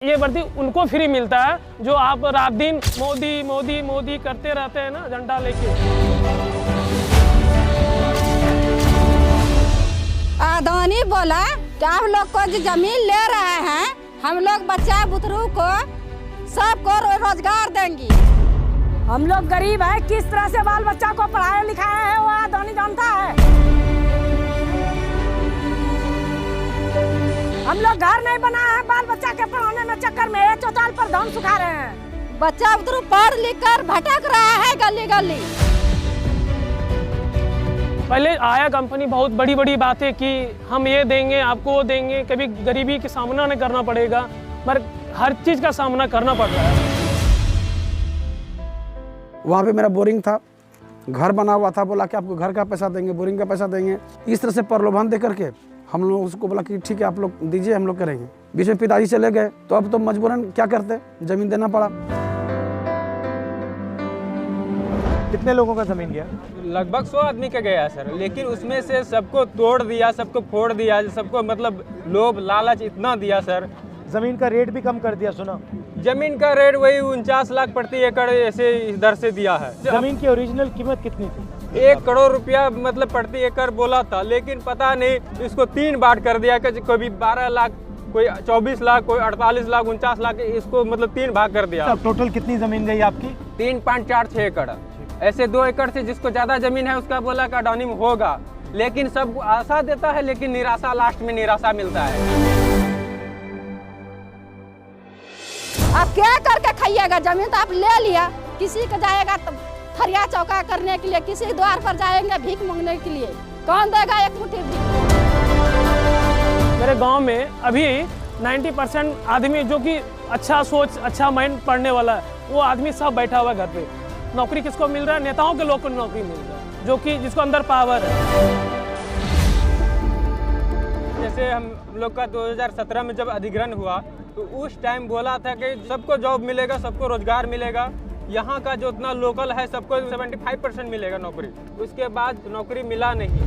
ये वर्दी उनको फ्री मिलता है जो आप रात दिन मोदी मोदी मोदी करते रहते हैं ना, झंडा लेके। अदानी बोला कि आप लोग को जो जमीन ले रहे हैं, हम लोग बच्चा बुतरू को सबको रोजगार देंगी। हम लोग गरीब है, किस तरह से बाल बच्चा को पढ़ाया लिखाया है वो अदानी जानता है। हम लोग घर नहीं बना है, बाल बच्चा के पढ़ाने में चक्कर में ये चौताल पर धान सुखा रहे हैं। बच्चा बुतरू पढ़ लिख कर भटक रहा है गली गली। पहले आया कंपनी बहुत बड़ी बड़ी बातें की, हम ये देंगे आपको वो देंगे, कभी गरीबी का सामना नहीं करना पड़ेगा, पर हर चीज का सामना करना पड़ रहा है। वहाँ पे मेरा बोरिंग था, घर बना हुआ था, बोला कि आपको घर का पैसा देंगे, बोरिंग का पैसा देंगे। इस तरह से प्रलोभन दे करके हम लोग उसको बोला कि ठीक है आप लोग दीजिए, हम लोग करेंगे। बीच में पिताजी चले गए तो अब तो मजबूरन क्या करते, जमीन देना पड़ा। कितने लोगों का जमीन गया? लगभग 100 आदमी का गया सर, लेकिन उसमें से सबको तोड़ दिया, सबको फोड़ दिया, सबको मतलब लोभ लालच इतना दिया सर। जमीन का रेट भी कम कर दिया सुना। जमीन का रेट वही 49 लाख प्रति एकड़ ऐसे इधर से दिया है। जमीन की ओरिजिनल कीमत कितनी थी? 1 करोड़ रुपया मतलब प्रति एकड़ बोला था, लेकिन पता नहीं इसको 3 बांट कर दिया, कोई 12 लाख, कोई 24 लाख, कोई 48 लाख, 49 लाख, इसको मतलब 3 भाग कर दिया। टोटल कितनी जमीन गई आपकी? 3.46 एकड़। ऐसे 2 एकड़ से जिसको ज्यादा जमीन है उसका बोला कि अडानी में होगा, लेकिन सब आशा देता है, लेकिन निराशा, लास्ट में निराशा मिलता है। आप क्या करके खाइएगा? जमीन तो आप ले लिया, किसी का जाएगा तो फरिया चौका करने के लिए, किसी द्वार पर जाएंगे भीख मांगने के लिए, कौन देगा एक मुट्ठी भीख? मेरे गांव में अभी 90% आदमी जो कि अच्छा सोच, अच्छा माइंड पढ़ने वाला है, वो आदमी सब बैठा हुआ है घर पे। नौकरी किसको मिल रहा है? नेताओं के लोग को नौकरी मिल रहा है, जो कि जिसको अंदर पावर है। जैसे हम लोग का 2017 में जब अधिग्रहण हुआ तो उस टाइम बोला था कि सबको जॉब मिलेगा, सबको रोजगार मिलेगा, यहाँ का जो उतना लोकल है सबको 75% मिलेगा नौकरी। उसके बाद नौकरी मिला नहीं।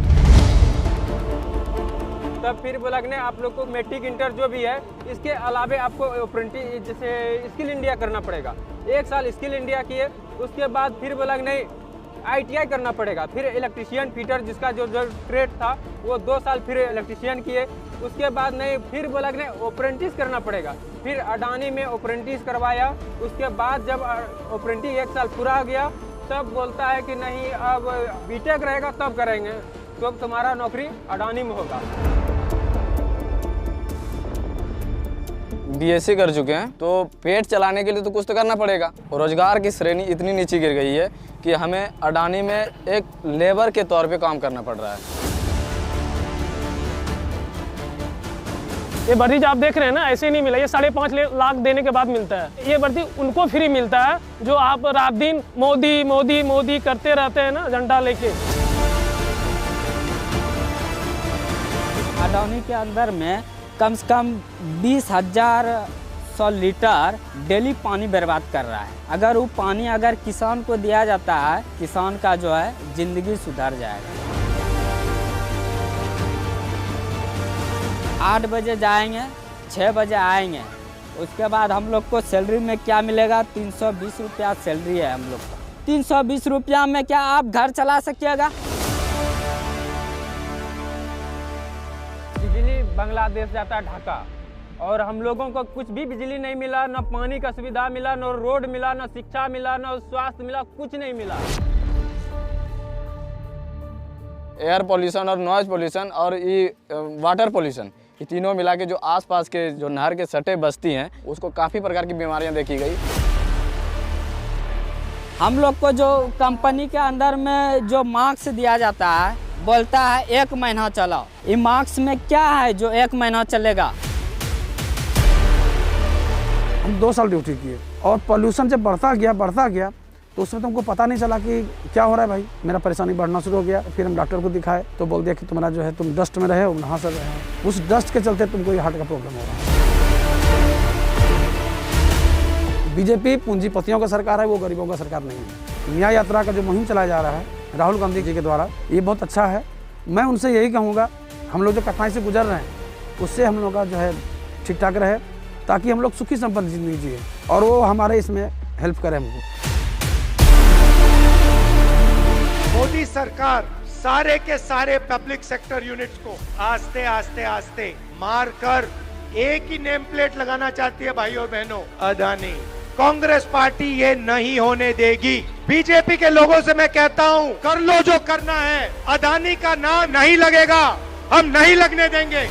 तब फिर बोला कि नहीं, आप लोग को मैट्रिक इंटर जो भी है इसके अलावे आपको अप्रेंटिस जैसे स्किल इंडिया करना पड़ेगा। 1 साल स्किल इंडिया किए, उसके बाद फिर बोला कि नहीं ITI करना पड़ेगा। फिर इलेक्ट्रिशियन फिटर जिसका जो ट्रेड था वो 2 साल फिर इलेक्ट्रिशियन किए। उसके बाद नहीं, फिर बोला कि नहीं अप्रेंटिस करना पड़ेगा। फिर अडानी में अप्रेंटिस करवाया। उसके बाद जब अप्रेंटिस 1 साल पूरा हो गया तब बोलता है कि नहीं अब बीटेक रहेगा तब करेंगे, तो तुम्हारा नौकरी अडानी में होगा। BSc कर चुके हैं तो पेट चलाने के लिए तो कुछ तो करना पड़ेगा। रोजगार की श्रेणी इतनी नीचे गिर गई है कि हमें अडानी में एक लेबर के तौर पे काम करना पड़ रहा है। ये वर्दी आप देख रहे हैं ना, ऐसे नहीं मिला, ये 5.5 लाख देने के बाद मिलता है। ये वर्दी उनको फ्री मिलता है जो आप रात दिन मोदी मोदी मोदी करते रहते हैं ना, झंडा लेके। अडानी के अंदर में कम से कम 20,100 लीटर डेली पानी बर्बाद कर रहा है। अगर वो पानी अगर किसान को दिया जाता है, किसान का जो है जिंदगी सुधर जाएगा। 8 बजे जाएंगे, 6 बजे आएंगे, उसके बाद हम लोग को सैलरी में क्या मिलेगा? 320 रुपया सैलरी है हम लोग का। 320 रुपया में क्या आप घर चला सकिएगा? बिजली बांग्लादेश जाता है ढाका, और हम लोगों को कुछ भी बिजली नहीं मिला, न पानी का सुविधा मिला, न रोड मिला, न शिक्षा मिला, न स्वास्थ्य मिला, कुछ नहीं मिला। एयर पोल्यूशन और नॉइज पोल्यूशन और ये वाटर पोल्यूशन, ये तीनों मिला के जो आसपास के जो नहर के सटे बस्ती हैं उसको काफ़ी प्रकार की बीमारियां देखी गई। हम लोग को जो कंपनी के अंदर में जो मार्क्स दिया जाता है, बोलता है 1 महीना चलाओ। ये मार्क्स में क्या है जो 1 महीना चलेगा? हम 2 साल ड्यूटी किए और पोल्यूशन जब बढ़ता गया तो उसमें तुमको पता नहीं चला कि क्या हो रहा है भाई। मेरा परेशानी बढ़ना शुरू हो गया। फिर हम डॉक्टर को दिखाए तो बोल दिया कि तुम्हारा जो है तुम डस्ट में रहे हो, नहा से रहे हो, उस डस्ट के चलते तुमको ये हार्ट का प्रॉब्लम हो रहा है। बीजेपी पूंजीपतियों का सरकार है, वो गरीबों का सरकार नहीं है। न्याय यात्रा का जो मुहिम चलाया जा रहा है राहुल गांधी जी के द्वारा, ये बहुत अच्छा है। मैं उनसे यही कहूँगा, हम लोग जो कठिनाई से गुजर रहे हैं उससे हम लोग का जो है ठीक ठाक रहे ताकि हम लोग सुखी संपन्न जिंदगी जिए और वो हमारे इसमें हेल्प करें हमको। मोदी सरकार सारे के सारे पब्लिक सेक्टर यूनिट्स को आस्ते आस्ते आस्ते मार कर एक ही नेम प्लेट लगाना चाहती है। भाइयों बहनों, अदानी, कांग्रेस पार्टी ये नहीं होने देगी। बीजेपी के लोगों से मैं कहता हूं, कर लो जो करना है, अदानी का नाम नहीं लगेगा, हम नहीं लगने देंगे।